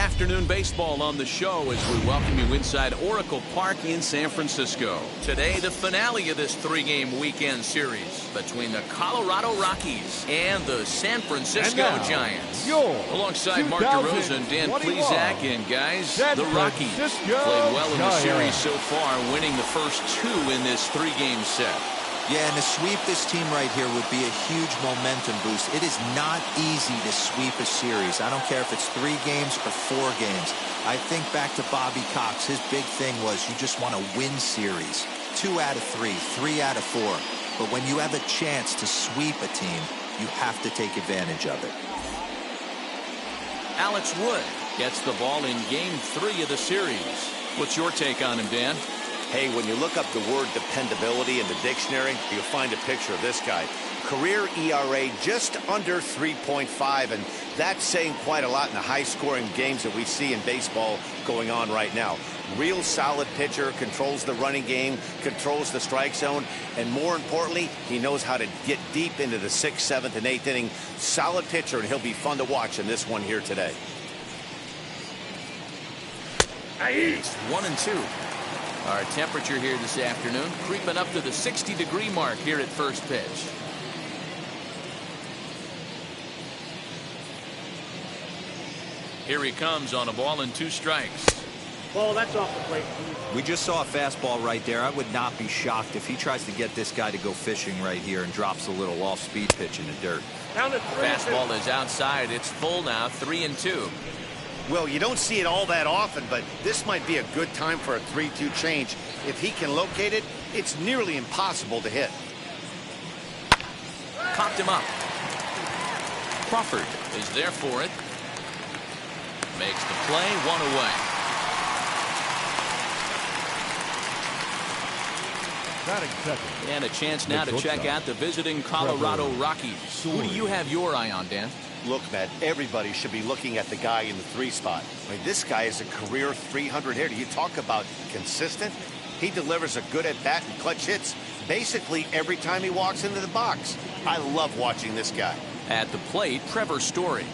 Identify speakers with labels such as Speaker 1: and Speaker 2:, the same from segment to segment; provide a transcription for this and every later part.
Speaker 1: afternoon baseball on the show as we welcome you inside Oracle Park in San Francisco. Today, the finale of this three-game weekend series between the Colorado Rockies and the San Francisco Giants. Alongside Mark DeRosa and Dan Plesac, and guys, the Rockies played well in the series so far, winning the first two in this three-game set.
Speaker 2: Yeah, and to sweep this team right here would be a huge momentum boost. It is not easy to sweep a series. I don't care if it's 3 games or 4 games. I think back to Bobby Cox. His big thing was you just want to win series. 2 out of 3, 3 out of 4. But when you have a chance to sweep a team, you have to take advantage of it.
Speaker 1: Alex Wood gets the ball in Game 3 of the series. What's your take on him, Dan?
Speaker 3: Hey, when you look up the word dependability in the dictionary, you'll find a picture of this guy. Career ERA just under 3.5, and that's saying quite a lot in the high-scoring games that we see in baseball going on right now. Real solid pitcher, controls the running game, controls the strike zone, and more importantly, he knows how to get deep into the 6th, 7th, and 8th inning. Solid pitcher, and he'll be fun to watch in this one here today.
Speaker 1: It's 1-2. Our temperature here this afternoon creeping up to the 60-degree mark here at first pitch. Here he comes on a ball and 2 strikes.
Speaker 4: Ball, that's off the plate.
Speaker 2: We just saw a fastball right there. I would not be shocked if he tries to get this guy to go fishing right here and drops a little off-speed pitch in the dirt.
Speaker 4: Down to 3.
Speaker 1: Fastball is outside. It's full now, 3-2.
Speaker 3: Well, you don't see it all that often, but this might be a good time for a 3-2 change. If he can locate it, it's nearly impossible to hit.
Speaker 1: Popped him up. Crawford is there for it. Makes the play, 1 away.
Speaker 5: Batting second.
Speaker 1: And a chance now to check out the visiting Colorado Rockies. Who do you have your eye on, Dan?
Speaker 3: Look, Matt, everybody should be looking at the guy in the 3 spot. I mean, this guy is a career 300 hitter. You talk about consistent. He delivers a good at-bat and clutch hits basically every time he walks into the box. I love watching this guy.
Speaker 1: At the plate, Trevor Story.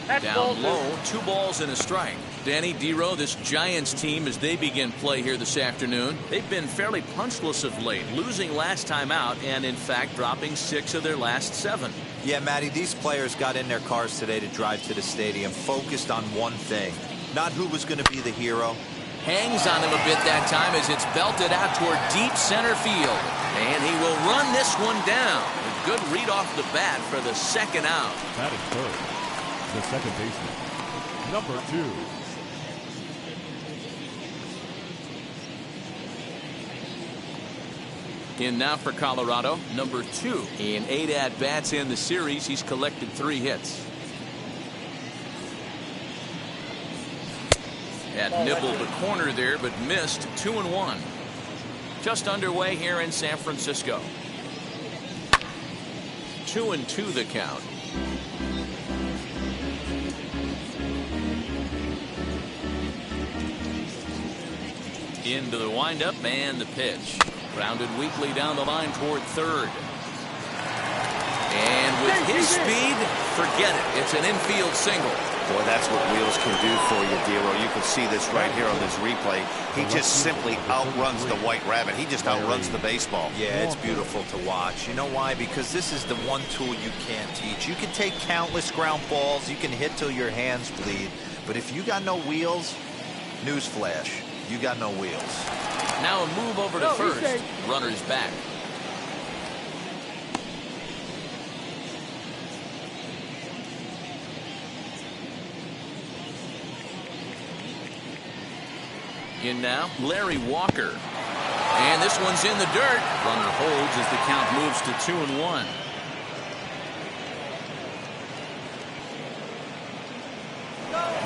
Speaker 4: That's
Speaker 1: Down low, 2 balls and a strike. Danny Dero, this Giants team, as they begin play here this afternoon, they've been fairly punchless of late, losing last time out and, in fact, dropping 6 of their last 7.
Speaker 2: Yeah, Matty, these players got in their cars today to drive to the stadium, focused on one thing, not who was going to be the hero.
Speaker 1: Hangs on him a bit that time as it's belted out toward deep center field. And he will run this one down. A good read off the bat for the 2nd out.
Speaker 5: Batting third, the second baseman, number 2.
Speaker 1: In now for Colorado, number 2. In 8 at-bats in the series, he's collected 3 hits. Had nibbled the corner there, but missed. 2-1. Just underway here in San Francisco. 2-2 the count. Into the windup and the pitch. Grounded weakly down the line toward third. And with his speed, forget it. It's an infield single.
Speaker 3: Boy, that's what wheels can do for you, Dero. You can see this right here on this replay. He just simply outruns the White Rabbit. He just outruns the baseball.
Speaker 2: Yeah, it's beautiful to watch. You know why? Because this is the one tool you can't teach. You can take countless ground balls. You can hit till your hands bleed. But if you got no wheels, newsflash, you got no wheels.
Speaker 1: Now a move over to first. Runner's back. In now, Larry Walker. And this one's in the dirt. Runner holds as the count moves to 2-1.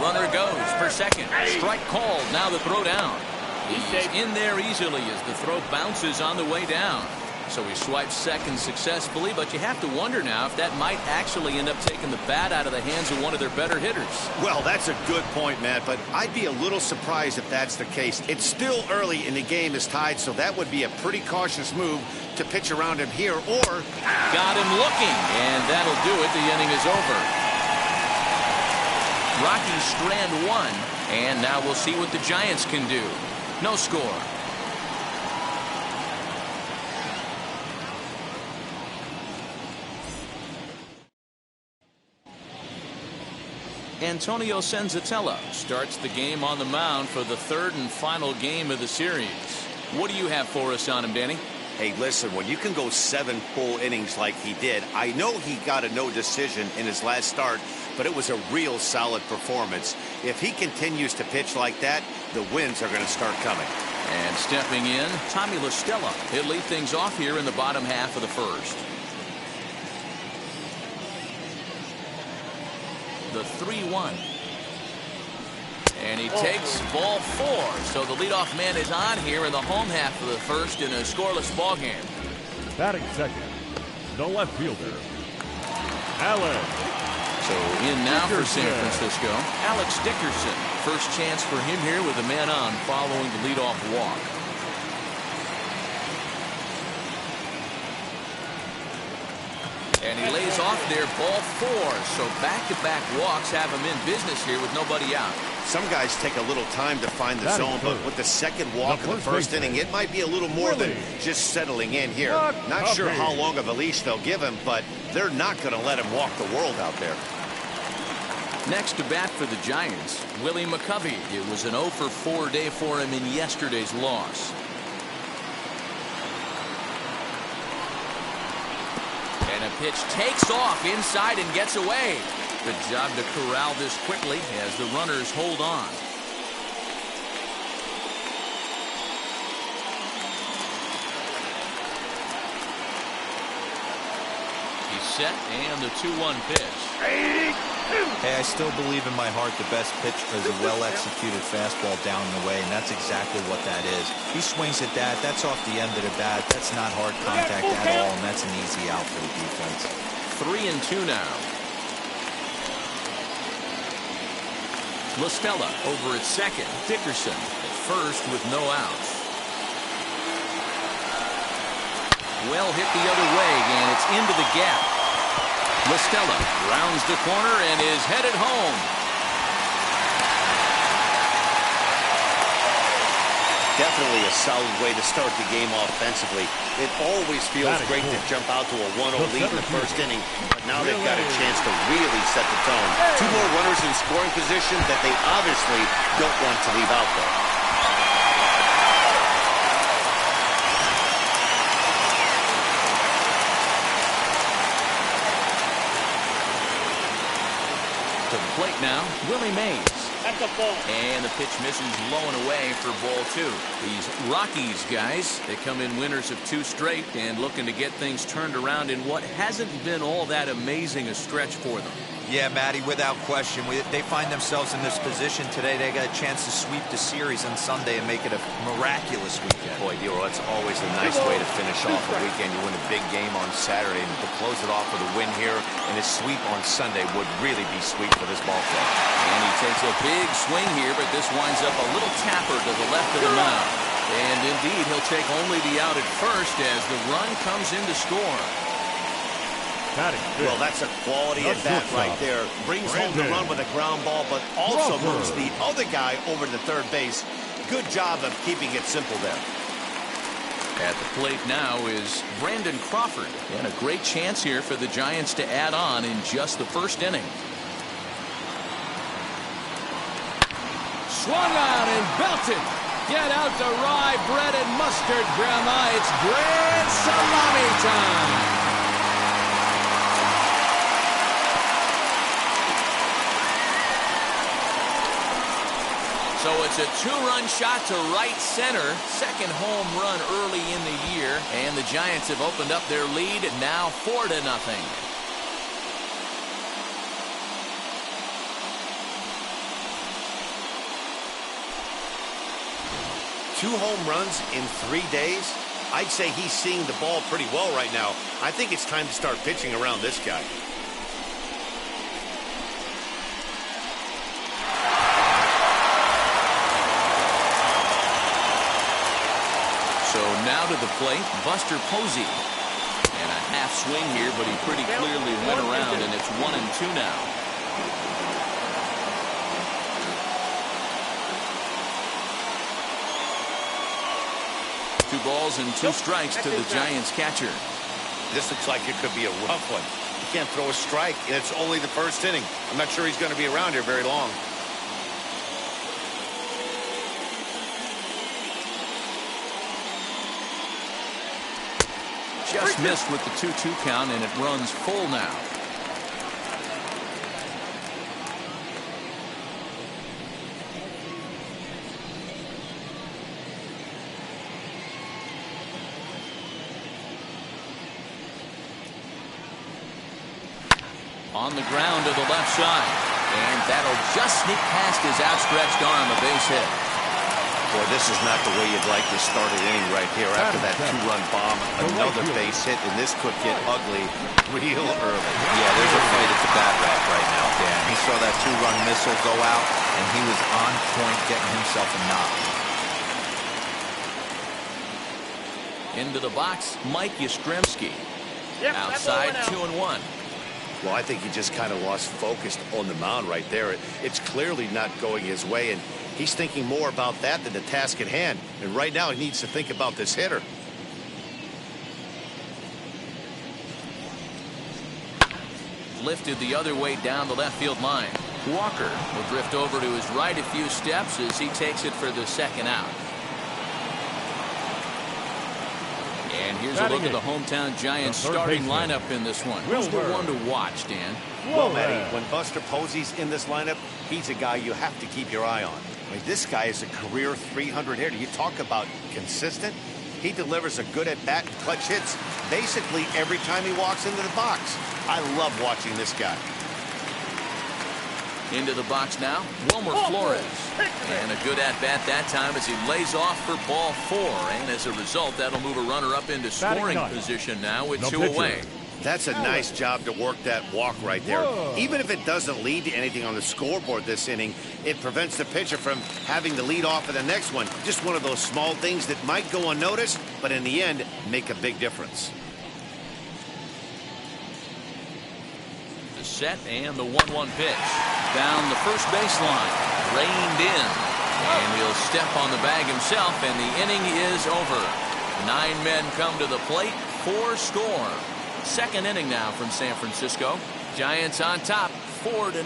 Speaker 1: Runner goes for second. Strike called. Now the throw down. He's in there easily as the throw bounces on the way down. So he swipes second successfully, but you have to wonder now if that might actually end up taking the bat out of the hands of one of their better hitters.
Speaker 3: Well, that's a good point, Matt, but I'd be a little surprised if that's the case. It's still early and the game is tied, so that would be a pretty cautious move to pitch around him here, or...
Speaker 1: Got him looking, and that'll do it. The inning is over. Rockies strand one, and now we'll see what the Giants can do. No score. Antonio Senzatella starts the game on the mound for the third and final game of the series. What do you have for us on him, Danny?
Speaker 3: Hey, listen, when you can go 7 full innings like he did, I know he got a no decision in his last start, but it was a real solid performance. If he continues to pitch like that, the wins are going to start coming.
Speaker 1: And stepping in, Tommy La Stella. He'll lead things off here in the bottom half of the first. The 3-1. And he takes ball 4. So the leadoff man is on here in the home half of the first in a scoreless ball game.
Speaker 5: Batting second, the left fielder, Alex.
Speaker 1: So in now for San Francisco, Alex Dickerson. First chance for him here with a man on following the leadoff walk. And he lays off there, ball 4. So back-to-back walks have him in business here with nobody out.
Speaker 3: Some guys take a little time to find the zone, but with the second walk of the first inning, it might be a little more than just settling in here. Not sure how long of a leash they'll give him, but they're not going to let him walk the world out there.
Speaker 1: Next to bat for the Giants, Willie McCovey. It was an 0 for 4 day for him in yesterday's loss. And a pitch takes off inside and gets away. Good job to corral this quickly as the runners hold on. He's set and the 2-1 pitch.
Speaker 2: Hey, I still believe in my heart the best pitch is a well-executed fastball down and away, and that's exactly what that is. He swings at that. That's off the end of the bat. That's not hard contact at all, and that's an easy out for the defense.
Speaker 1: 3-2 now. La Stella over at second. Dickerson at first with no outs. Well hit the other way, and it's into the gap. La Stella rounds the corner and is headed home.
Speaker 3: Definitely a solid way to start the game offensively. It always feels great to jump out to a 1-0 lead in the first inning, but now they've got a chance to really set the tone. 2 more runners in scoring position that they obviously don't want to leave out there.
Speaker 1: To the plate now, Willie Mays.
Speaker 4: That's a ball.
Speaker 1: And the pitch misses low and away for ball 2. These Rockies guys, they come in winners of 2 straight and looking to get things turned around in what hasn't been all that amazing a stretch for them.
Speaker 2: Yeah, Matty, without question. They find themselves in this position today. They got a chance to sweep the series on Sunday and make it a miraculous weekend.
Speaker 3: Boy, Dero, that's always a nice way to finish off a weekend. You win a big game on Saturday, and to close it off with a win here and a sweep on Sunday would really be sweet for this ball club.
Speaker 1: And he takes a big swing here, but this winds up a little tapper to the left of the mound. And indeed, he'll take only the out at first as the run comes in to score.
Speaker 3: Well, that's a quality at bat right there. Brings home the run with a ground ball, but also moves the other guy over to third base. Good job of keeping it simple there.
Speaker 1: At the plate now is Brandon Crawford. And a great chance here for the Giants to add on in just the first inning. Swung on and belted. Get out the rye bread and mustard, Grandma. It's grand salami time. So it's a 2-run shot to right center. Second home run early in the year. And the Giants have opened up their lead now 4-0.
Speaker 3: 2 home runs in 3 days. I'd say he's seeing the ball pretty well right now. I think it's time to start pitching around this guy.
Speaker 1: So now to the plate, Buster Posey. And a half swing here, but he pretty clearly went around, and it's 1-2 now. balls and 2 strikes to the Giants catcher.
Speaker 3: This looks like it could be a rough one. He can't throw a strike, and it's only the first inning. I'm not sure he's going to be around here very long.
Speaker 1: Just missed with the 2-2 count, and it runs full now. On the ground to the left side, and that'll just sneak past his outstretched arm, a base hit.
Speaker 3: Boy, this is not the way you'd like to start an inning right here after that 2-run bomb. Another base hit, and this could get ugly real early.
Speaker 2: Yeah, there's a fight at the bat rack right now, Dan. He saw that 2-run missile go out, and he was on point getting himself a knock.
Speaker 1: Into the box, Mike Yastrzemski. Outside, 2-1.
Speaker 3: Well, I think he just kind of lost focus on the mound right there. It's clearly not going his way, and he's thinking more about that than the task at hand. And right now he needs to think about this hitter.
Speaker 1: Lifted the other way down the left field line. Walker will drift over to his right a few steps as he takes it for the second out. And here's a look at the hometown Giants starting lineup in this one. Who's the one to watch, Dan?
Speaker 3: Well, Matty, when Buster Posey's in this lineup, he's a guy you have to keep your eye on. I mean, this guy is a career 300 hitter. You talk about consistent. He delivers a good at-bat and clutch hits basically every time he walks into the box. I love watching this guy.
Speaker 1: Into the box now, Wilmer Flores. And a good at-bat that time as he lays off for ball 4. And as a result, that'll move a runner up into scoring position now with 2 away.
Speaker 3: That's a nice job to work that walk right there. Even if it doesn't lead to anything on the scoreboard this inning, it prevents the pitcher from having to lead off in the next one. Just one of those small things that might go unnoticed, but in the end, make a big difference.
Speaker 1: The set and the 1-1 pitch. Down the first baseline. Reined in. And he'll step on the bag himself, and the inning is over. 9 men come to the plate, 4 score. Second inning now from San Francisco. Giants on top, 4-0.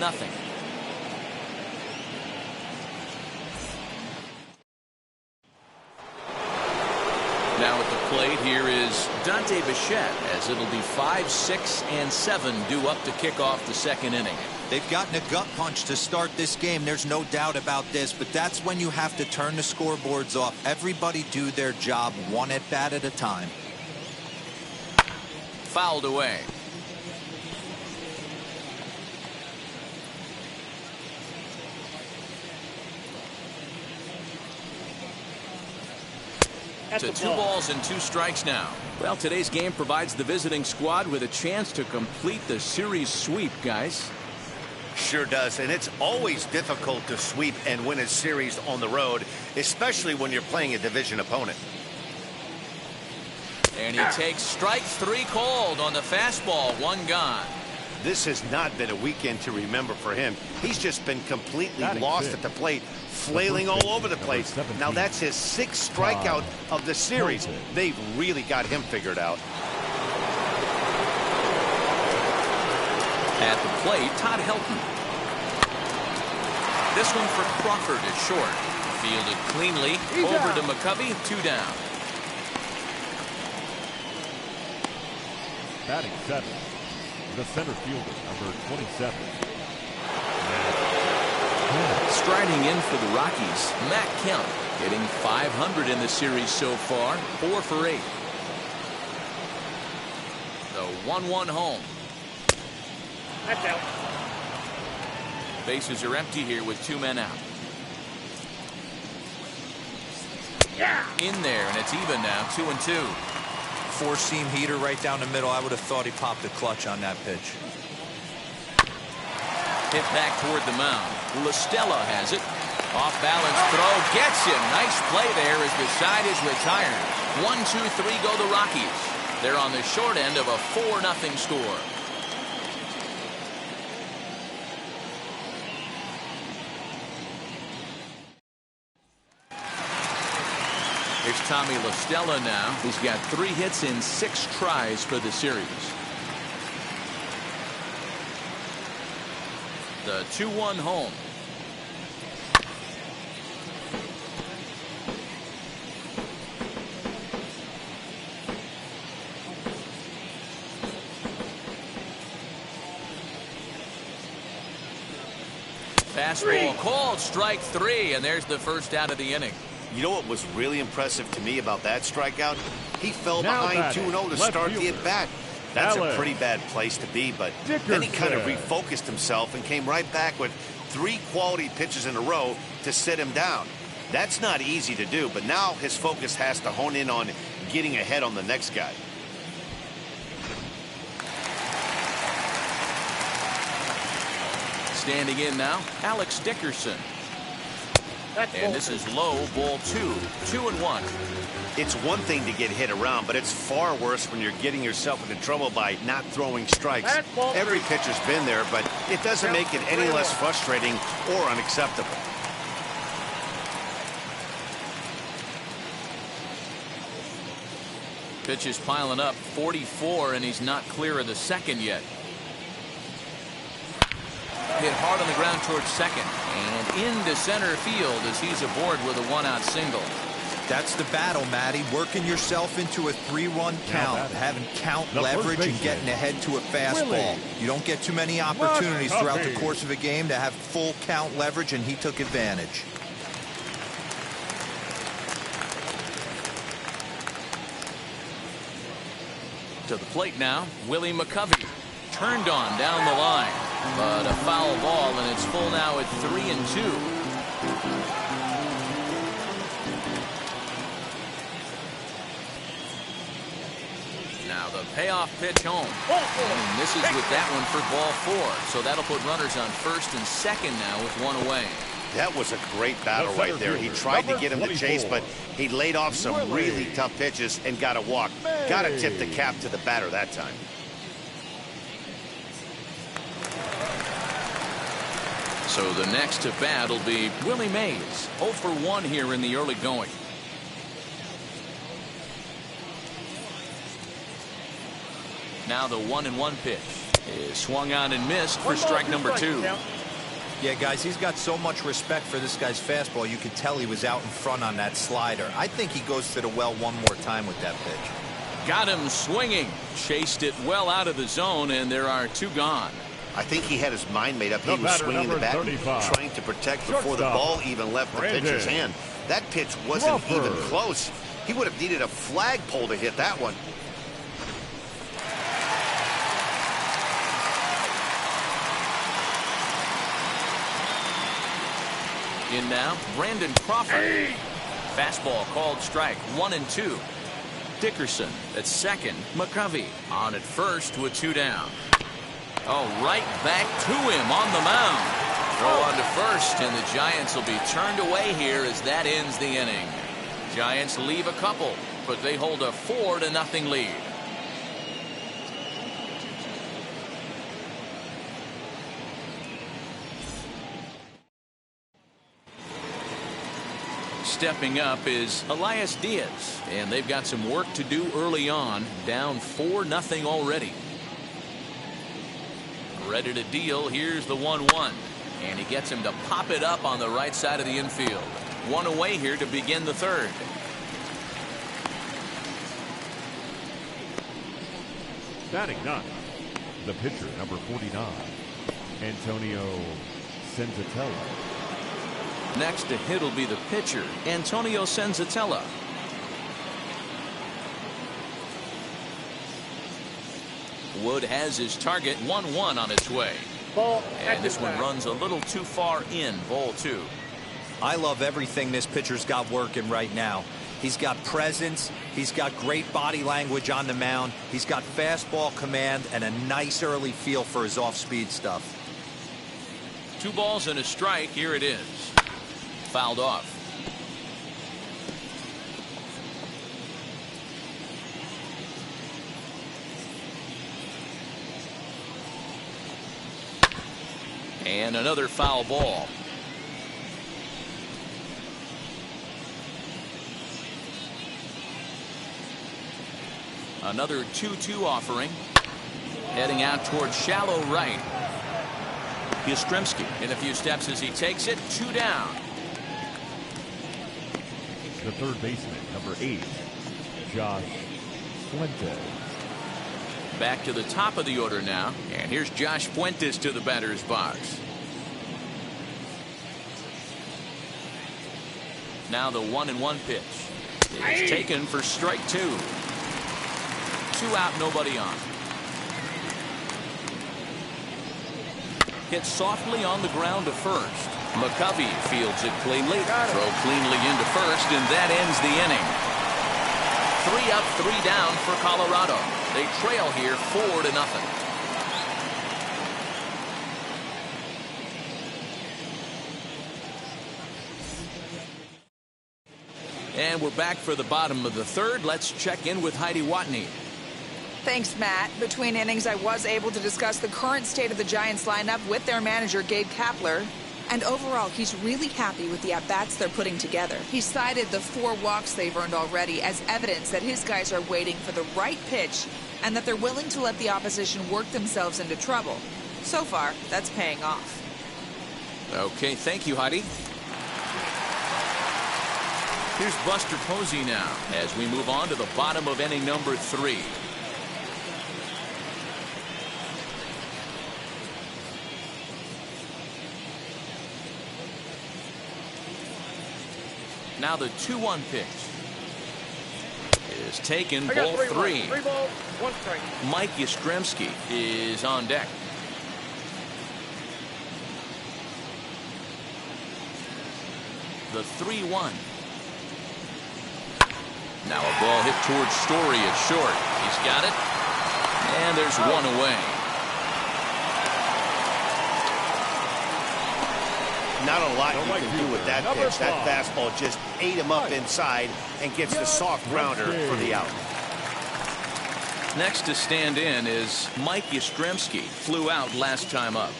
Speaker 1: Now at the plate, here is Dante Bichette, as it'll be 5, 6, and 7 due up to kick off the second inning.
Speaker 2: They've gotten a gut punch to start this game. There's no doubt about this, but that's when you have to turn the scoreboards off. Everybody do their job one at bat at a time.
Speaker 1: Fouled away. To 2 balls and 2 strikes now. Well, today's game provides the visiting squad with a chance to complete the series sweep, guys.
Speaker 3: Sure does, and it's always difficult to sweep and win a series on the road, especially when you're playing a division opponent.
Speaker 1: And he takes strike 3 called on the fastball, 1 gone.
Speaker 3: This has not been a weekend to remember for him. He's just been completely lost at the plate, flailing all over the place. Now that's his 6th strikeout of the series. They've really got him figured out.
Speaker 1: At the plate, Todd Helton. This one for Crawford is short. Fielded cleanly. Over to McCovey, 2 down.
Speaker 5: Batting 7, the center fielder, number 27.
Speaker 1: Striding in for the Rockies, Matt Kemp, hitting .500 in the series so far, 4 for 8. The 1-1 home.
Speaker 4: That's out.
Speaker 1: Bases are empty here with 2 men out. In there, and it's even now, 2-2.
Speaker 2: 4-seam heater right down the middle. I would have thought he popped a clutch on that pitch.
Speaker 1: Hit back toward the mound. LaStella has it. Off balance throw gets him. Nice play there as the side is retired. 1-2-3 go the Rockies. They're on the short end of a 4-0 score. Here's Tommy La Stella now. He's got 3 hits in 6 tries for the series. The 2-1 home. Fastball called, strike 3, and there's the first out of the inning.
Speaker 3: You know what was really impressive to me about that strikeout? He fell
Speaker 5: Now
Speaker 3: behind
Speaker 5: batting,
Speaker 3: 2-0 to
Speaker 5: left
Speaker 3: start the
Speaker 5: fielder,
Speaker 3: at-bat. That's
Speaker 5: Alex
Speaker 3: a pretty bad place to be, but then he kind of
Speaker 5: Dickerson.
Speaker 3: refocused himself and came right back with 3 quality pitches in a row to sit him down. That's not easy to do, but now his focus has to hone in on getting ahead on the next guy.
Speaker 1: Standing in now, Alex Dickerson. And this is low, ball 2, 2-1.
Speaker 3: It's one thing to get hit around, but it's far worse when you're getting yourself into trouble by not throwing strikes. Every pitcher's been there, but it doesn't make it any less frustrating or unacceptable.
Speaker 1: Pitch is piling up, 44, and he's not clear of the second yet. Hit hard on the ground towards second and into center field as he's aboard with a 1-out single.
Speaker 2: That's the battle, Matty. Working yourself into a 3-run count, having count leverage and getting ahead to a fastball. You don't get too many opportunities throughout the course of a game to have full count leverage, and he took advantage.
Speaker 1: To the plate now, Willie McCovey. Turned on down the line, but a foul ball, and it's full now at 3-2. Now the payoff pitch home. And this is with that one for ball 4. So that'll put runners on first and second now with 1 away.
Speaker 3: That was a great battle right there. He tried to get him to chase, but he laid off some really tough pitches and got a walk. Got to tip the cap to the batter that time.
Speaker 1: So the next to bat will be Willie Mays. 0 for 1 here in the early going. Now the 1-1 pitch is swung on and missed for strike number 2.
Speaker 2: Yeah, guys, he's got so much respect for this guy's fastball. You could tell he was out in front on that slider. I think he goes to the well one more time with that pitch.
Speaker 1: Got him swinging. Chased it well out of the zone, and there are 2 gone.
Speaker 3: I think he had his mind made up. He was swinging the bat, trying to protect before the ball even left the pitcher's hand. That pitch wasn't even close. He would have needed a flagpole to hit that one.
Speaker 1: In now, Brandon Crawford. Fastball called strike, 1-2. Dickerson at second. McCovey on at first with 2 down. Oh, right back to him on the mound. Throw on to first, and the Giants will be turned away here as that ends the inning. Giants leave a couple, but they hold a 4-0 lead. Stepping up is Elias Diaz, and they've got some work to do early on, down 4-0 already. Ready to deal. Here's the 1-1, and he gets him to pop it up on the right side of the infield. 1 away here to begin the 3rd.
Speaker 5: Batting 9, the pitcher, number 49, Antonio Senzatella.
Speaker 1: Next to hit will be the pitcher, Antonio Senzatella. Wood has his target, 1-1 on its way. And this one runs a little too far in, ball 2.
Speaker 2: I love everything this pitcher's got working right now. He's got presence. He's got great body language on the mound. He's got fastball command and a nice early feel for his off-speed stuff.
Speaker 1: 2 balls and a strike. Here it is. Fouled off. And another foul ball. Another 2-2 offering. Heading out towards shallow right. Yastrzemski in a few steps as he takes it. 2 down.
Speaker 5: The third baseman, number 8, Josh Fuentes.
Speaker 1: Back to the top of the order now. And here's Josh Fuentes to the batter's box. Now the 1-1 pitch is taken for strike 2. 2 out, nobody on. Hit softly on the ground to first. McCovey fields it cleanly. Throw cleanly into first, and that ends the inning. 3 up, 3 down for Colorado. They trail here 4-0. And we're back for the bottom of the third. Let's check in with Heidi Watney.
Speaker 6: Thanks, Matt. Between innings, I was able to discuss the current state of the Giants lineup with their manager, Gabe Kapler. And overall, he's really happy with the at-bats they're putting together. He cited the 4 walks they've earned already as evidence that his guys are waiting for the right pitch and that they're willing to let the opposition work themselves into trouble. So far, that's paying off.
Speaker 1: Okay, thank you, Heidi. Here's Buster Posey now as we move on to the bottom of inning number 3. Now the 2-1 pitch is taken, ball 3.
Speaker 4: 3 balls, 1 strike.
Speaker 1: Mike Yastrzemski is on deck. The 3-1. Now a ball hit towards Story at short. He's got it. And there's 1 away.
Speaker 3: Not a lot you can do with that pitch. That fastball just ate him up inside and gets the soft grounder for the out.
Speaker 1: Next to stand in is Mike Yastrzemski. Flew out last time up.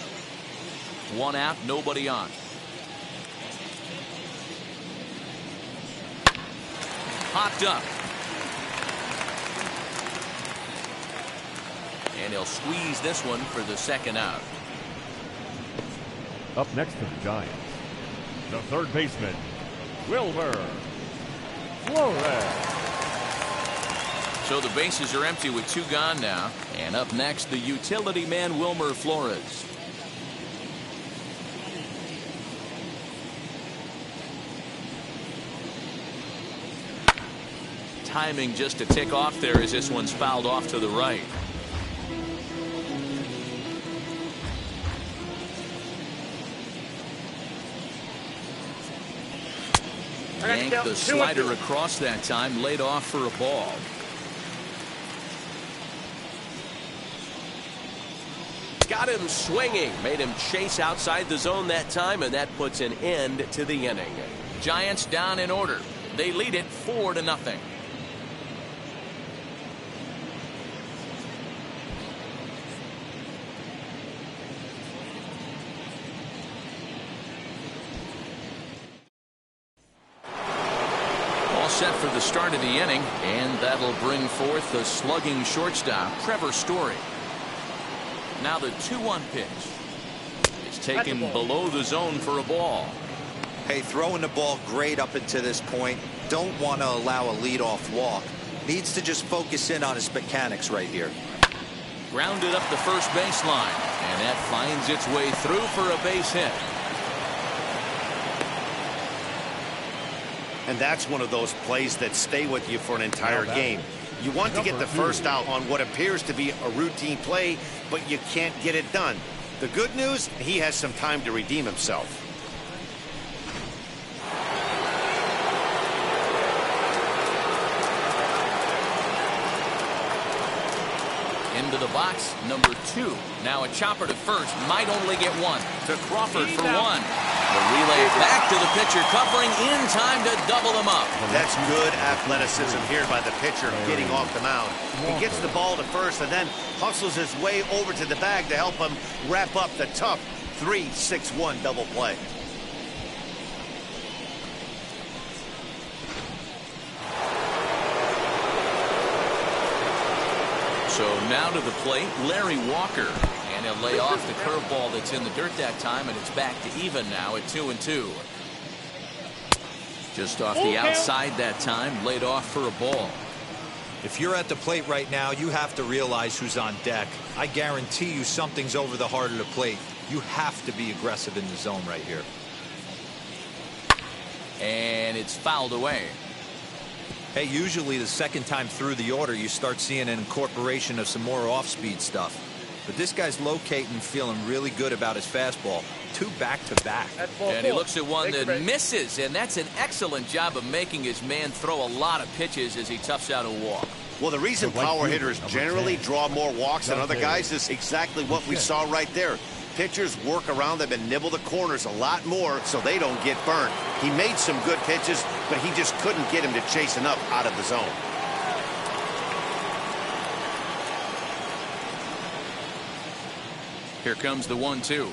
Speaker 1: 1 out, nobody on. Popped up. And he'll squeeze this one for the 2nd out.
Speaker 5: Up next for the Giants, the third baseman, Wilmer Flores.
Speaker 1: So the bases are empty with 2 gone now. And up next, the utility man, Wilmer Flores. Timing just to tick off there as this one's fouled off to the right. Yanked the slider across that time, laid off for a ball. Got him swinging, made him chase outside the zone that time, and that puts an end to the inning. Giants down in order. They lead it 4-0. Set for the start of the inning, and that'll bring forth the slugging shortstop, Trevor Story. Now the 2-1 pitch is taken below the zone for a ball.
Speaker 2: Hey, throwing the ball great up until this point. Don't want to allow a leadoff walk. Needs to just focus in on his mechanics right here.
Speaker 1: Grounded up the first baseline, and that finds its way through for a base hit.
Speaker 3: And that's one of those plays that stay with you for an entire game. You want to get the first out on what appears to be a routine play, but you can't get it done. The good news, he has some time to redeem himself.
Speaker 1: Into the box, number 2. Now a chopper to first, might only get 1. To Crawford for 1. The relay back to the pitcher, covering in time to double him up.
Speaker 3: That's good athleticism here by the pitcher getting off the mound. He gets the ball to first and then hustles his way over to the bag to help him wrap up the tough 3-6-1 double play.
Speaker 1: So now to the plate, Larry Walker. And he'll lay off the curveball that's in the dirt that time, and it's back to even now at 2-2. Just off the outside that time, laid off for a ball.
Speaker 2: If you're at the plate right now, you have to realize who's on deck. I guarantee you something's over the heart of the plate. You have to be aggressive in the zone right here.
Speaker 1: And it's fouled away.
Speaker 2: Hey, usually the second time through the order, you start seeing an incorporation of some more off-speed stuff. But this guy's locating, feeling really good about his fastball. 2 back-to-back.
Speaker 1: And he looks at one that misses, and that's an excellent job of making his man throw a lot of pitches as he toughs out a walk.
Speaker 3: Well, the reason power hitters generally draw more walks than other guys is exactly what we saw right there. Pitchers work around them and nibble the corners a lot more so they don't get burned. He made some good pitches, but he just couldn't get him to chase enough out of the zone.
Speaker 1: Here comes the 1-2.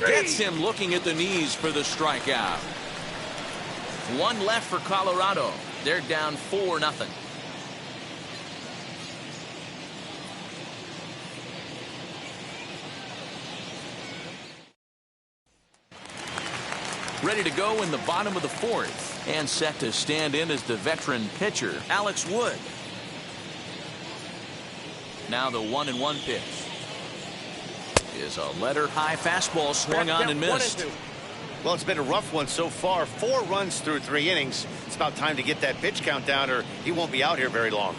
Speaker 1: Gets him looking at the knees for the strikeout. 1 left for Colorado. They're down 4-0. Ready to go in the bottom of the 4th. And set to stand in as the veteran pitcher, Alex Wood. Now the 1-1 pitch. Is a letter-high fastball swung on and missed.
Speaker 3: Well, it's been a rough one so far. 4 runs through 3 innings. It's about time to get that pitch count down or he won't be out here very long.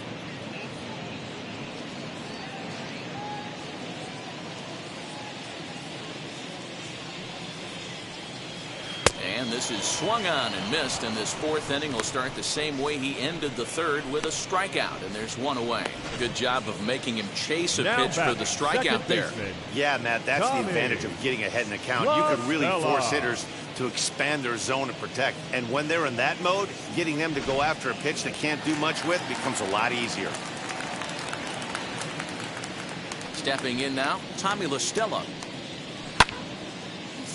Speaker 1: And this is swung on and missed, and this 4th inning will start the same way he ended the 3rd with a strikeout, and there's 1 away. Good job of making him chase a pitch for the strikeout there.
Speaker 3: Yeah, Matt, that's the advantage of getting ahead in the count. You can really force hitters to expand their zone and protect. And when they're in that mode, getting them to go after a pitch they can't do much with becomes a lot easier.
Speaker 1: Stepping in now, Tommy La Stella.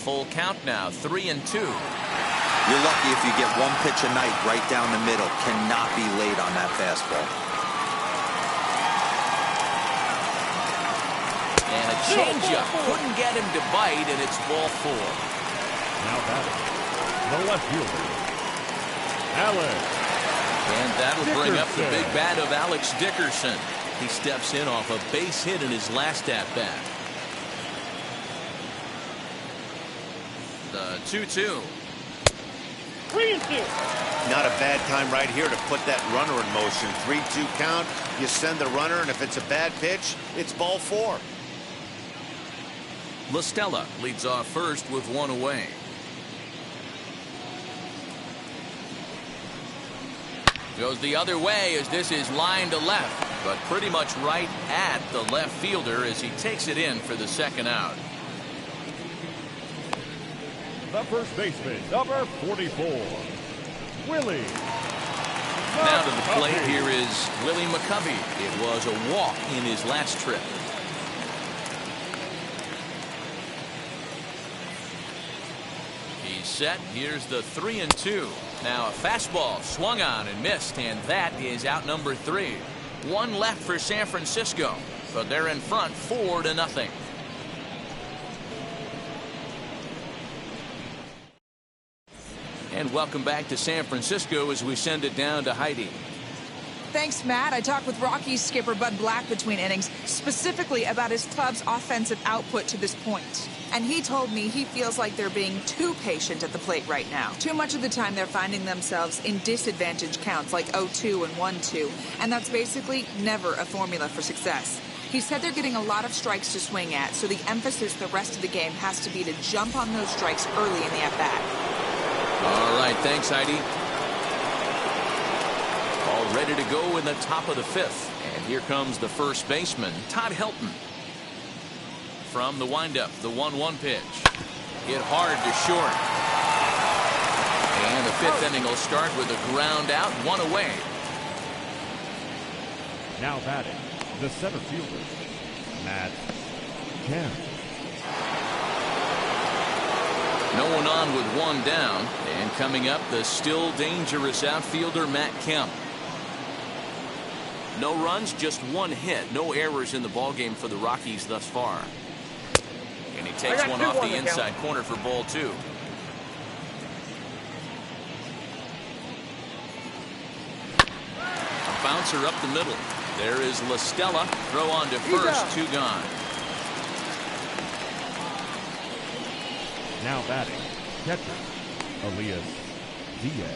Speaker 1: Full count now, 3-2.
Speaker 2: You're lucky if you get 1 pitch a night right down the middle. Cannot be late on that fastball.
Speaker 1: And a changeup. Couldn't get him to bite, and it's ball 4.
Speaker 5: Now batting, the left fielder, Alex.
Speaker 1: And that'll bring up the big bat of Alex Dickerson. He steps in off a base hit in his last at-bat. The 2-2.
Speaker 4: 3-2.
Speaker 3: Not a bad time right here to put that runner in motion. 3-2 count. You send the runner, and if it's a bad pitch, it's ball 4.
Speaker 1: La Stella leads off first with 1 away. Goes the other way as this is line to left, but pretty much right at the left fielder as he takes it in for the 2nd out.
Speaker 5: The first baseman, number 44, Willie.
Speaker 1: Now to the plate, here is Willie McCovey. It was a walk in his last trip. He's set. Here's the 3-2. Now a fastball swung on and missed, and that is out number 3. 1 left for San Francisco, but they're in front 4-0. And welcome back to San Francisco as we send it down to Heidi.
Speaker 6: Thanks, Matt. I talked with Rockies skipper Bud Black between innings, specifically about his club's offensive output to this point. And he told me he feels like they're being too patient at the plate right now. Too much of the time they're finding themselves in disadvantage counts like 0-2 and 1-2. And that's basically never a formula for success. He said they're getting a lot of strikes to swing at, so the emphasis the rest of the game has to be to jump on those strikes early in the at-bat.
Speaker 1: All right, thanks, Heidi. All ready to go in the top of the 5th. And here comes the first baseman, Todd Helton. From the windup, the 1-1 pitch. Hit hard to short. And the 5th inning will start with a ground out, 1 away.
Speaker 5: Now batting, the center fielder, Matt Kemp.
Speaker 1: No one on with 1 down. And coming up, the still dangerous outfielder, Matt Kemp. No runs, just one hit. No errors in the ballgame for the Rockies thus far. And he takes one off the inside corner for ball 2. A bouncer up the middle. There is La Stella. Throw on to first. 2 gone.
Speaker 5: Now batting, catcher, Elias Diaz.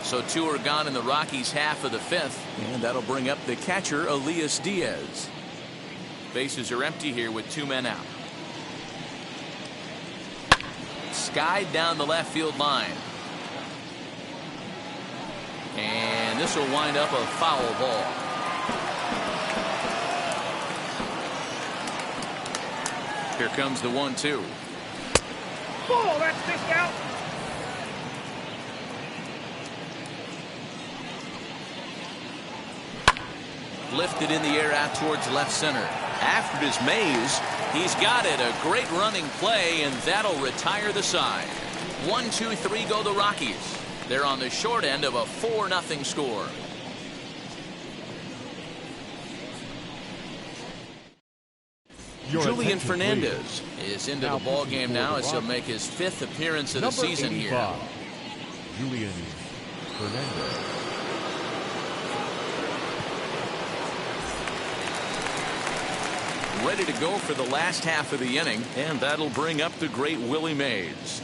Speaker 1: So 2 are gone in the Rockies' half of the 5th, and that'll bring up the catcher, Elias Diaz. Bases are empty here with 2 men out. Skied down the left field line. And this will wind up a foul ball. Here comes the 1-2.
Speaker 4: Ball, that's dished out.
Speaker 1: Lifted in the air out towards left center. After his maze, he's got it. A great running play, and that'll retire the side. 1-2-3 go the Rockies. They're on the short end of a 4-0 score. Julian Fernandez is into the ball game now as he'll make his 5th appearance of the season here.
Speaker 5: Julian Fernandez.
Speaker 1: Ready to go for the last half of the inning, and that'll bring up the great Willie Mays.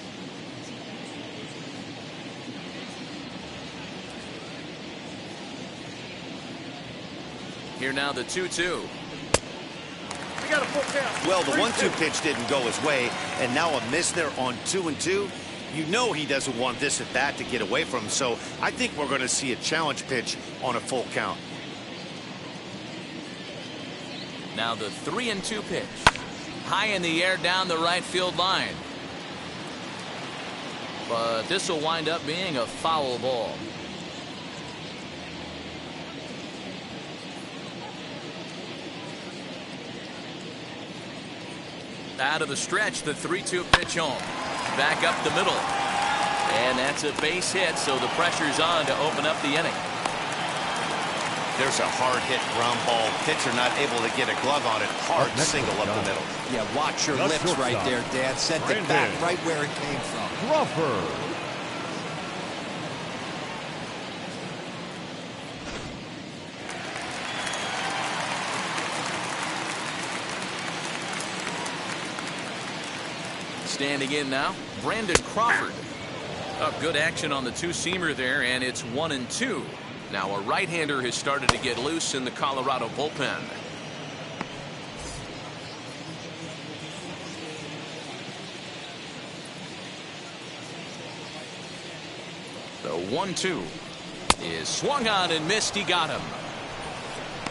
Speaker 1: Here now the 2-2.
Speaker 4: We got a full count.
Speaker 3: Well, the 1-2 pitch didn't go his way, and now a miss there on 2-2. You know he doesn't want this at bat to get away from him, so I think we're going to see a challenge pitch on a full count.
Speaker 1: Now the 3-2 pitch. High in the air down the right field line. But this will wind up being a foul ball. Out of the stretch, the 3-2 pitch home. Back up the middle. And that's a base hit, so the pressure's on to open up the inning.
Speaker 3: There's a hard hit ground ball. Pitcher not able to get a glove on it. Hard single up the middle.
Speaker 2: Yeah, watch your lips right there, Dad. Sent it back right where it came from.
Speaker 5: Crawford.
Speaker 1: Standing in now, Brandon Crawford. Good action on the 2-seamer there, and it's 1-2. Now a right-hander has started to get loose in the Colorado bullpen. The 1-2 is swung on and missed. He got him.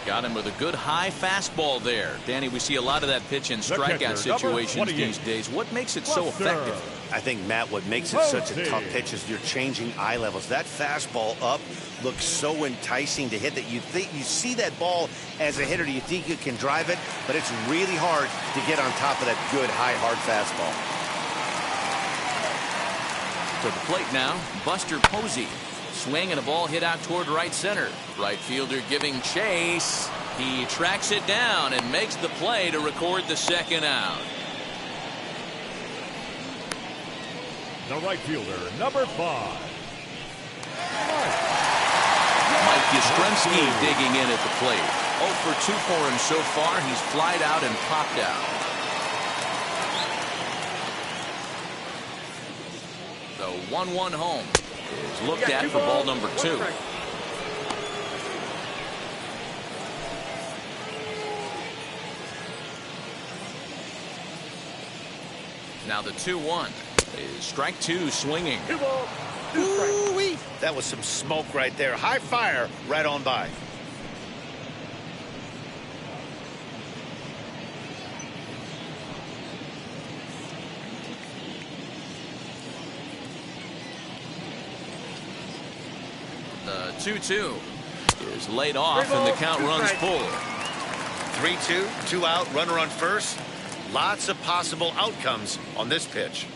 Speaker 1: Got him with a good high fastball there. Danny, we see a lot of that pitch in strikeout situations these days. What makes it so effective?
Speaker 3: I think, Matt, what makes it such a tough pitch is you're changing eye levels. That fastball up looks so enticing to hit that you think you see that ball as a hitter. You think you can drive it, but it's really hard to get on top of that good high hard fastball.
Speaker 1: To the plate now, Buster Posey. Swing and a ball hit out toward right center. Right fielder giving chase. He tracks it down and makes the play to record the second out.
Speaker 5: The right fielder, number 5.
Speaker 1: Mike Yastrzemski digging in at the plate. 0 for 2 for him so far. He's flied out and popped out. The 1-1 home is looked at for ball number 2. Now the 2-1 is strike 2 swinging.
Speaker 3: Ooh-wee. That was some smoke right there. High fire right on by.
Speaker 1: The 2-2 is laid off and the count runs full.
Speaker 3: 3-2, 2 out, runner on first. Lots of possible outcomes on this pitch.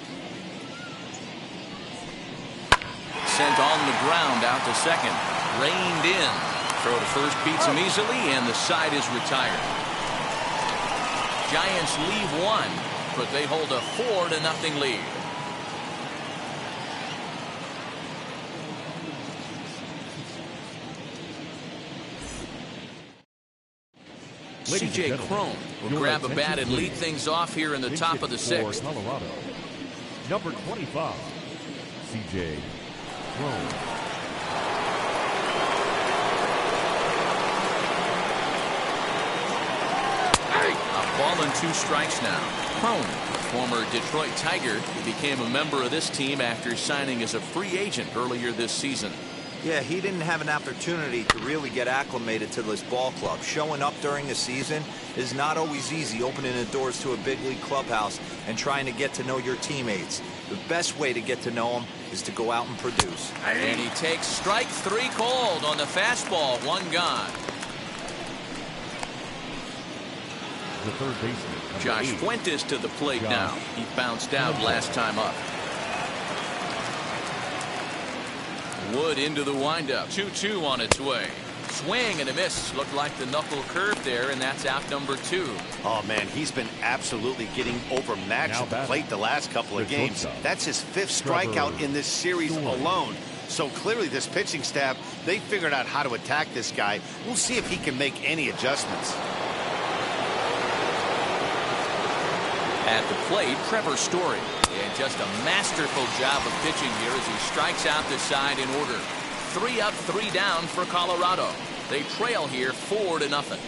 Speaker 1: sent on the ground out to second. Reined in. Throw to first beats him easily, and the side is retired. Giants leave one, but they hold a 4-0 lead. C.J. Cron will grab a bat and lead things off here in the top of the sixth.
Speaker 5: Colorado, number 25, C.J. Cron.
Speaker 1: A ball and 2 strikes now. Cron, former Detroit Tiger, became a member of this team after signing as a free agent earlier this season.
Speaker 2: Yeah, he didn't have an opportunity to really get acclimated to this ball club. Showing up during the season is not always easy, opening the doors to a big league clubhouse and trying to get to know your teammates. The best way to get to know them is to go out and produce.
Speaker 1: And he takes strike 3 cold on the fastball. 1 gone.
Speaker 5: The third baseman,
Speaker 1: Josh Fuentes to the plate now. He bounced out last time up. Wood into the windup. 2-2 on its way. Swing and a miss. Looked like the knuckle curve there, and that's out number 2.
Speaker 3: Oh, man, he's been absolutely getting overmatched at the plate the last couple of games. That's his 5th strikeout in this series alone. So clearly this pitching staff, they figured out how to attack this guy. We'll see if he can make any adjustments.
Speaker 1: At the plate, Trevor Story. And just a masterful job of pitching here as he strikes out the side in order. 3 up, 3 down for Colorado. They trail here 4-0.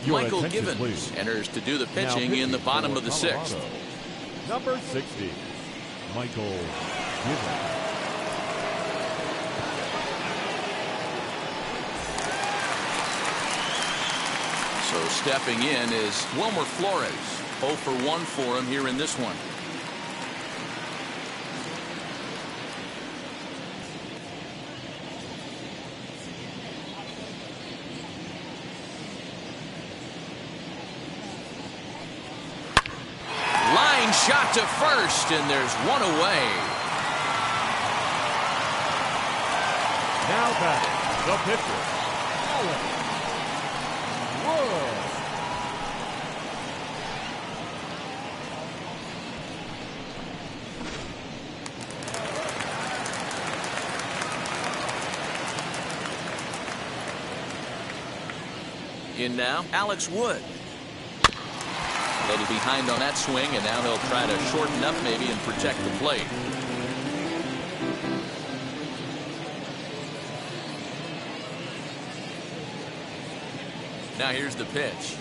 Speaker 1: Michael Givens please. Enters to do the pitching in the bottom of the 6th.
Speaker 5: Number 60, Michael Givens.
Speaker 1: So stepping in is Wilmer Flores. 0 for 1 for him here in this one. Line shot to first, and there's 1 away.
Speaker 5: Now batting, the pitcher, Alex.
Speaker 1: In now, Alex Wood. A little behind on that swing, and now he'll try to shorten up maybe and protect the plate. Now here's the pitch.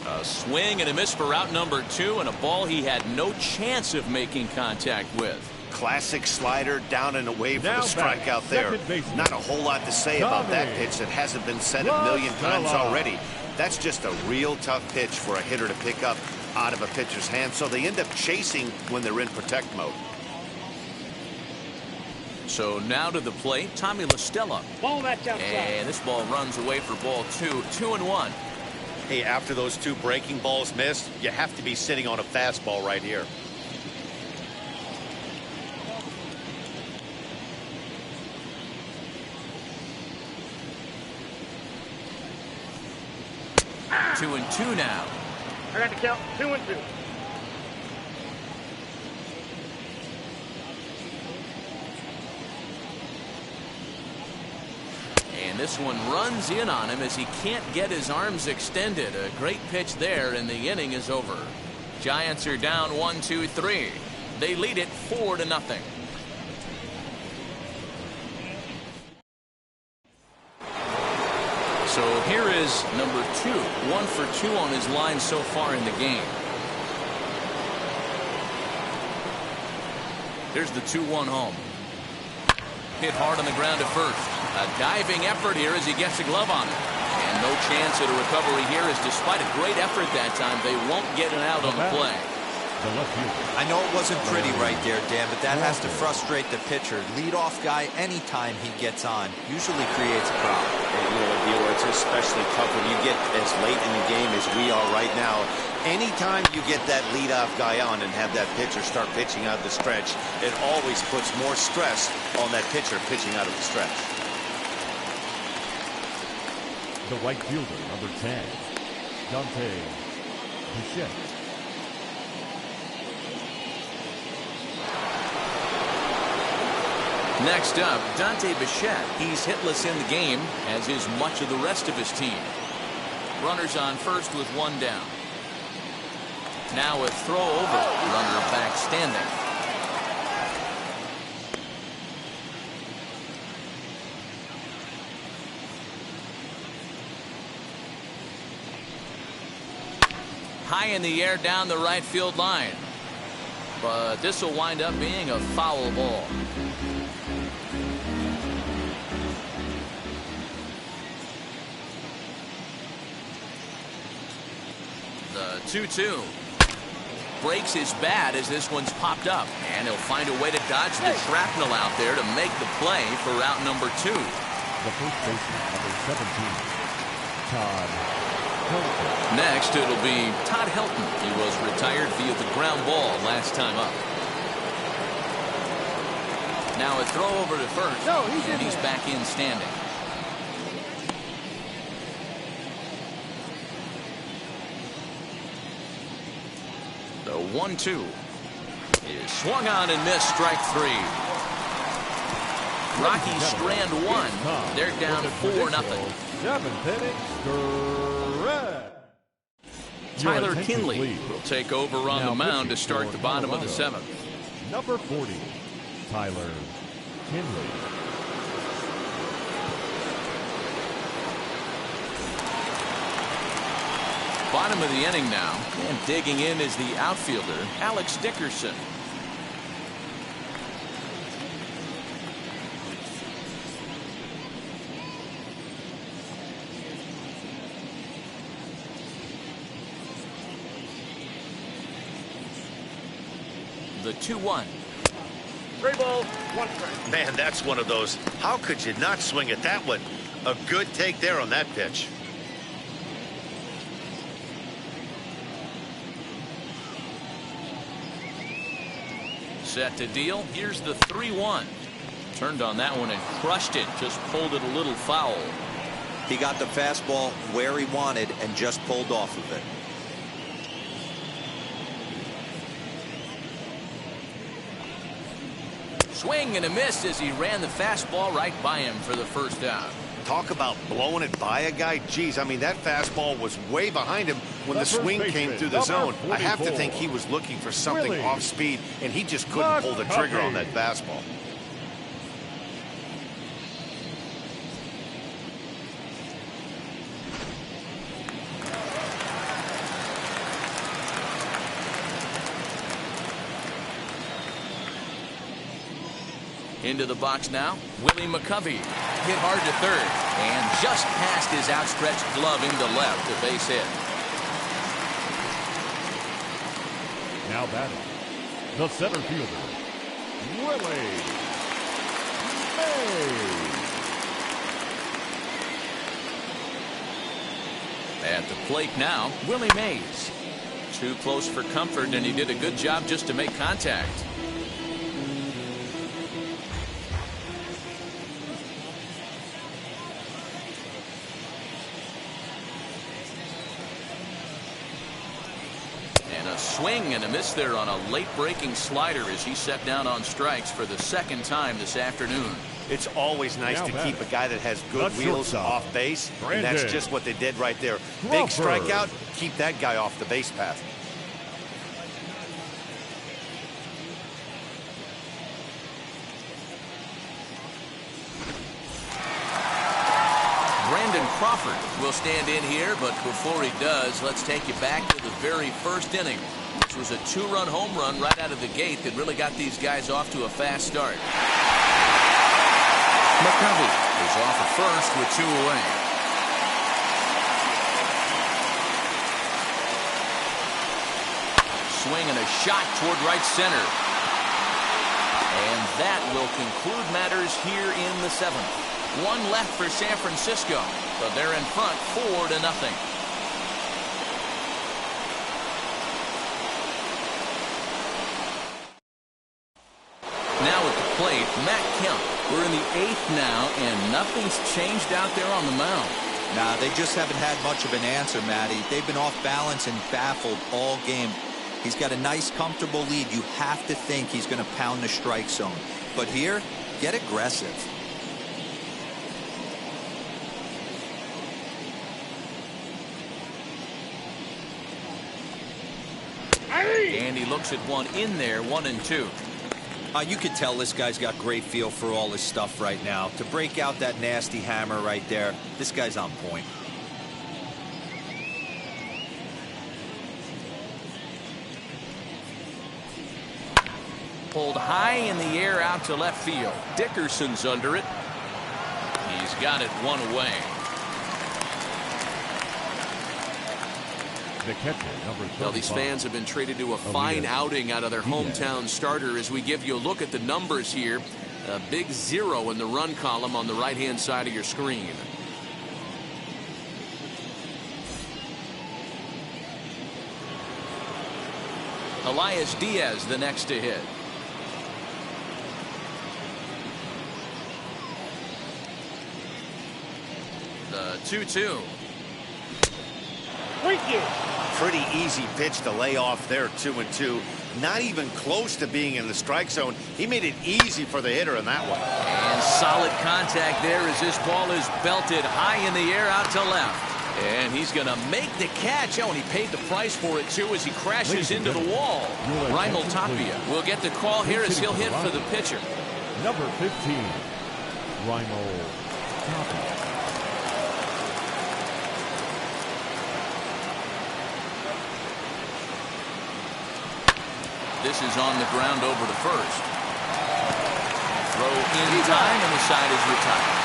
Speaker 1: A swing and a miss for out number 2, and a ball he had no chance of making contact with.
Speaker 3: Classic slider down and away for the strikeout there. Not a whole lot to say about that pitch that hasn't been said a million times already. That's just a real tough pitch for a hitter to pick up out of a pitcher's hand, so they end up chasing when they're in protect mode.
Speaker 1: So now to the plate, Tommy La Stella.
Speaker 4: Ball that's outside.
Speaker 1: And this ball runs away for ball 2. 2-1.
Speaker 3: Hey, after those 2 breaking balls missed, you have to be sitting on a fastball right here.
Speaker 1: Ah! 2-2 now.
Speaker 4: I got to count 2-2.
Speaker 1: And this one runs in on him as he can't get his arms extended. A great pitch there, and the inning is over. Giants are down 1-2-3. They lead it 4-0. So here is number 2. 1 for 2 on his line so far in the game. Here's the 2-1 home. Hit hard on the ground to first. A diving effort here as he gets a glove on it. And no chance at a recovery here, as despite a great effort that time, they won't get it out on the play.
Speaker 2: I know it wasn't pretty right there, Dan, but that has to frustrate the pitcher. Leadoff guy, anytime he gets on, usually creates a problem.
Speaker 7: You know what deal
Speaker 3: it's especially tough when you get as late in the game as we are right now. Anytime you get that leadoff guy on and have that pitcher start pitching out of the stretch, it always puts more stress on that pitcher pitching out of the stretch.
Speaker 5: The right fielder, number 10, Dante Bichette.
Speaker 1: Next up, Dante Bichette. He's hitless in the game, as is much of the rest of his team. Runners on first with one down. Now a throw over, runner back standing. High in the air down the right field line. But this will wind up being a foul ball. The 2-2. Breaks his bat as this one's popped up. And he'll find a way to dodge the shrapnel out there to make the play for route number 2.
Speaker 5: The first baseman, number 17, Todd Helton.
Speaker 1: Next, it'll be Todd Helton. He was retired via the ground ball last time up. Now a throw over to first.
Speaker 4: No,
Speaker 1: and he's back in standing. The 1-2 is swung on and missed, strike 3. Rockies strand 1. They're down 4-0.
Speaker 5: 7th inning, correct.
Speaker 1: Tyler Kinley will take over on the mound to start the bottom of the 7th.
Speaker 5: Number 40, Tyler Kinley.
Speaker 1: Bottom of the inning now, and digging in is the outfielder, Alex Dickerson. The 2-1.
Speaker 4: 3 balls, 1 strike.
Speaker 3: Man, that's one of those. How could you not swing at that one? A good take there on that pitch.
Speaker 1: Set to deal. Here's the 3-1. Turned on that one and crushed it. Just pulled it a little foul.
Speaker 2: He got the fastball where he wanted and just pulled off of it.
Speaker 1: Swing and a miss as he ran the fastball right by him for the first out.
Speaker 3: Talk about blowing it by a guy. Geez, I mean, that fastball was way behind him when the swing came through the zone. I have to think he was looking for something off speed, and he just couldn't pull the trigger on that fastball.
Speaker 1: Into the box now, Willie McCovey. Hit hard to third, and just past his outstretched glove into left, a base hit.
Speaker 5: Now batting, the center fielder, Willie Mays.
Speaker 1: At the plate now, Willie Mays. Too close for comfort, and he did a good job just to make contact. Swing and a miss there on a late breaking slider as he set down on strikes for the second time this afternoon.
Speaker 3: It's always nice to keep a guy that has good wheels off base, and that's just what they did right there. Big strikeout, keep that guy off the base path.
Speaker 1: Crawford will stand in here, but before he does, let's take you back to the very first inning. This was a 2-run home run right out of the gate that really got these guys off to a fast start. McCovey is off at first with 2 away. Swing and a shot toward right center. And that will conclude matters here in the 7th. One left for San Francisco, but they're in front 4-0. Now at the plate, Matt Kemp. We're in the 8th now, and nothing's changed out there on the mound.
Speaker 2: Nah, they just haven't had much of an answer, Matty. They've been off balance and baffled all game. He's got a nice, comfortable lead. You have to think he's going to pound the strike zone. But here, get aggressive.
Speaker 1: And he looks at one in there, 1-2.
Speaker 2: You could tell this guy's got great feel for all his stuff right now. To break out that nasty hammer right there, this guy's on point.
Speaker 1: Pulled high in the air out to left field. Dickerson's under it. He's got it one away.
Speaker 5: The catcher, number 35.
Speaker 1: Well, these fans have been treated to a fine outing out of their hometown starter as we give you a look at the numbers here. A big 0 in the run column on the right-hand side of your screen. Elias Diaz the next to hit. The 2-2.
Speaker 3: Pretty easy pitch to lay off there, 2-2. Not even close to being in the strike zone. He made it easy for the hitter in that one.
Speaker 1: And solid contact there as this ball is belted high in the air out to left. And he's going to make the catch. Oh, and he paid the price for it, too, as he crashes into the wall. Raimel Tapia will get the call here as he'll hit for the pitcher.
Speaker 5: Number 15, Raimel Tapia.
Speaker 1: This is on the ground over to first. Throw in time, and the side is retired.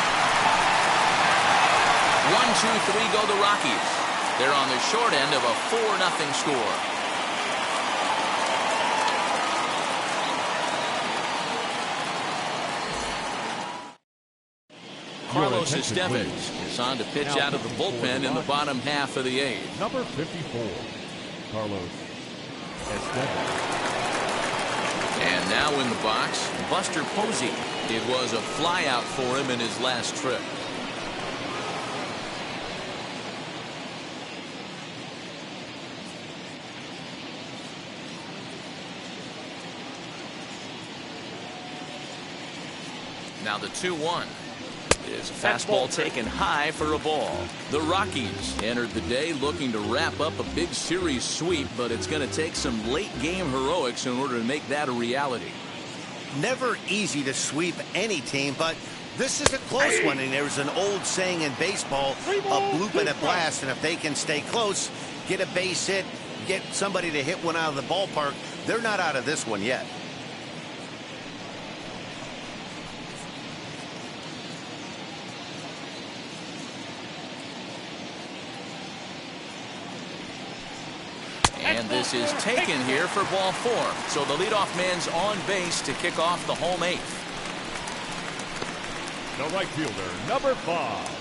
Speaker 1: 1-2-3 go the Rockies. They're on the short end of a 4-0 score. Carlos Estevez is on to pitch out of the bullpen in the bottom half of the 8th.
Speaker 5: Number 54, Carlos Estevez.
Speaker 1: And now in the box, Buster Posey. It was a flyout for him in his last trip. Now the 2-1 is a fastball taken high for a ball. The Rockies entered the day looking to wrap up a big series sweep, but it's going to take some late game heroics in order to make that a reality.
Speaker 3: Never easy to sweep any team, but this is a close one, and there's an old saying in baseball, a bloop and a blast, and if they can stay close, get a base hit, get somebody to hit one out of the ballpark, they're not out of this one yet.
Speaker 1: And this is taken here for ball 4. So the leadoff man's on base to kick off the home 8th.
Speaker 5: The right fielder, number 5.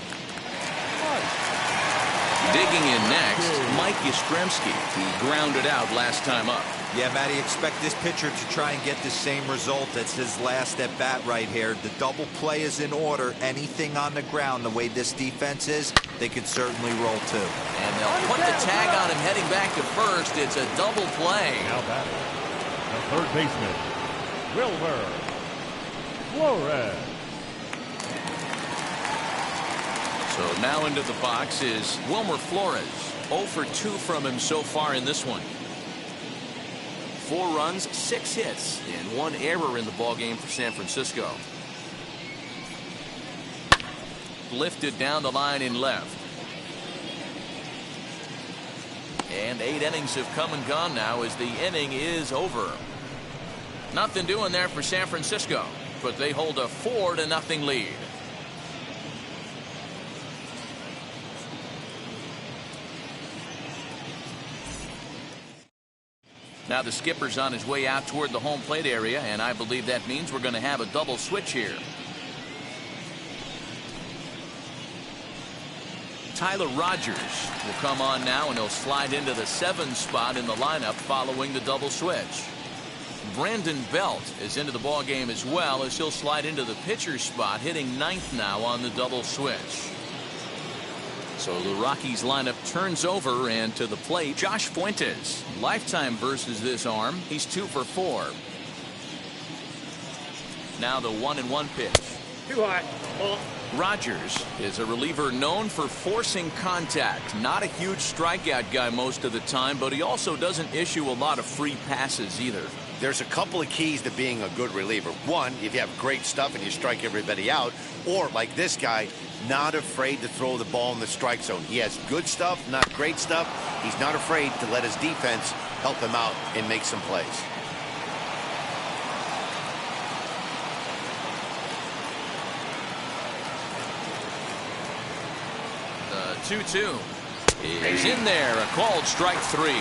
Speaker 1: Digging in next, Mike Yastrzemski. He grounded out last time up.
Speaker 2: Yeah, Matty, expect this pitcher to try and get the same result. That's his last at bat right here. The double play is in order. Anything on the ground, the way this defense is, they could certainly roll too.
Speaker 1: And they'll put the tag on him heading back to first. It's a double play.
Speaker 5: Now batting, the third baseman, Wilmer Flores.
Speaker 1: So now into the box is Wilmer Flores. 0 for 2 from him so far in this one. 4 runs, 6 hits, and 1 error in the ballgame for San Francisco. Lifted down the line in left. And 8 innings have come and gone now as the inning is over. Nothing doing there for San Francisco, but they hold a 4-0 lead. Now the skipper's on his way out toward the home plate area, and I believe that means we're going to have a double switch here. Tyler Rogers will come on now, and he'll slide into the 7 spot in the lineup following the double switch. Brandon Belt is into the ball game as well, as he'll slide into the pitcher spot, hitting 9th now on the double switch. So the Rockies lineup turns over, and to the plate, Josh Fuentes. Lifetime versus this arm. He's 2 for 4. Now the 1-1 pitch.
Speaker 4: Too high. Ball.
Speaker 1: Rogers is a reliever known for forcing contact. Not a huge strikeout guy most of the time, but he also doesn't issue a lot of free passes either.
Speaker 3: There's a couple of keys to being a good reliever. One, if you have great stuff and you strike everybody out, or like this guy, not afraid to throw the ball in the strike zone. He has good stuff, not great stuff. He's not afraid to let his defense help him out and make some plays.
Speaker 1: The 2-2 is in there. A called strike 3.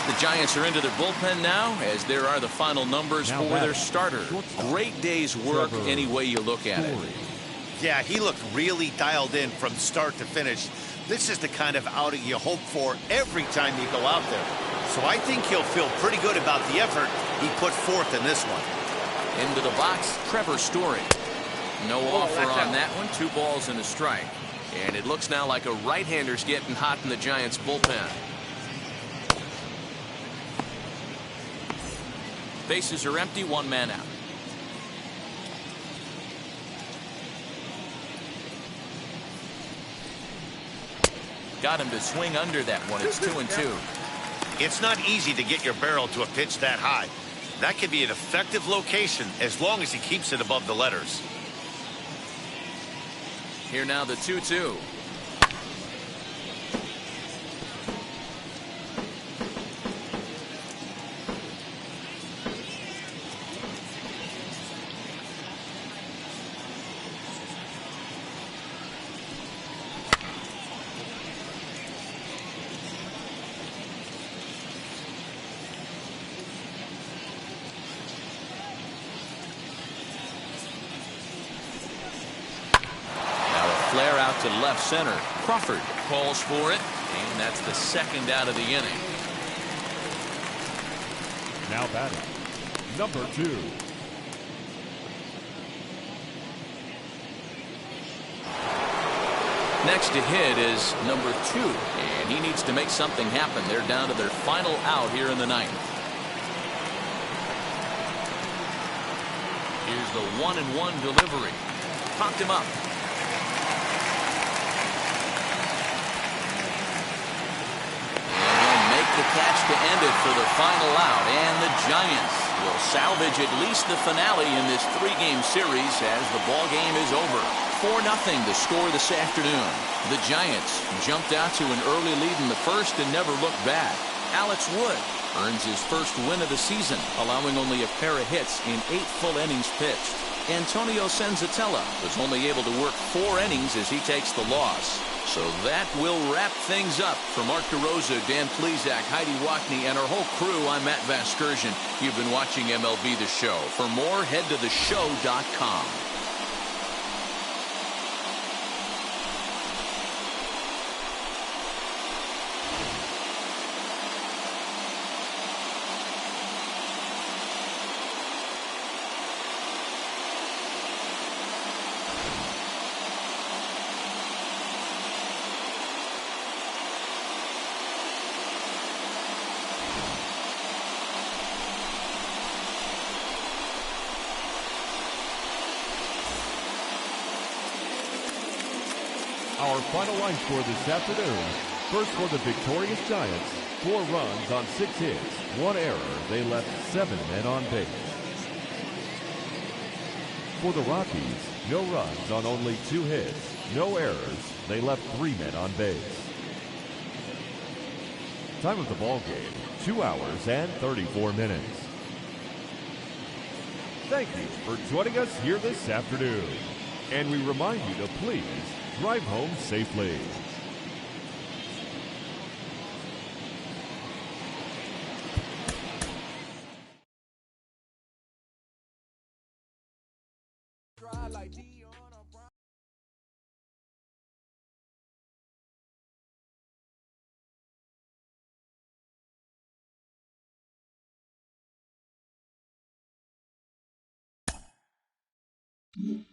Speaker 1: The Giants are into their bullpen now, as there are the final numbers for their starter. Great day's work any way you look at it.
Speaker 3: Yeah, he looked really dialed in from start to finish. This is the kind of outing you hope for every time you go out there. So I think he'll feel pretty good about the effort he put forth in this one.
Speaker 1: Into the box, Trevor Story. No offer on that one. 2 balls and a strike. And it looks now like a right-hander's getting hot in the Giants bullpen. Bases are empty, 1 man out. Got him to swing under that one. It's 2-2.
Speaker 3: It's not easy to get your barrel to a pitch that high. That can be an effective location as long as he keeps it above the letters.
Speaker 1: Here now the 2-2. Flare out to left center. Crawford calls for it, and that's the 2nd out of the inning.
Speaker 5: Now batting, number 2.
Speaker 1: Next to hit is number 2, and he needs to make something happen. They're down to their final out here in the 9th. Here's the 1-1 delivery. Popped him up. The catch to end it for the final out, and the Giants will salvage at least the finale in this 3-game series as the ball game is over. 4-0 the score this afternoon. The Giants jumped out to an early lead in the 1st and never looked back. Alex Wood earns his first win of the season, allowing only a pair of hits in 8 full innings pitched. Antonio Senzatella was only able to work 4 innings as he takes the loss. So that will wrap things up. For Mark DeRosa, Dan Plesac, Heidi Wackney, and our whole crew, I'm Matt Vasgersian. You've been watching MLB The Show. For more, head to theshow.com.
Speaker 5: Our final line score this afternoon. First for the victorious Giants, 4 runs on 6 hits, 1 error. They left 7 men on base. For the Rockies, no runs on only 2 hits, no errors. They left 3 men on base. Time of the ball game, 2 hours and 34 minutes. Thank you for joining us here this afternoon. And we remind you to please drive home safely.
Speaker 7: you.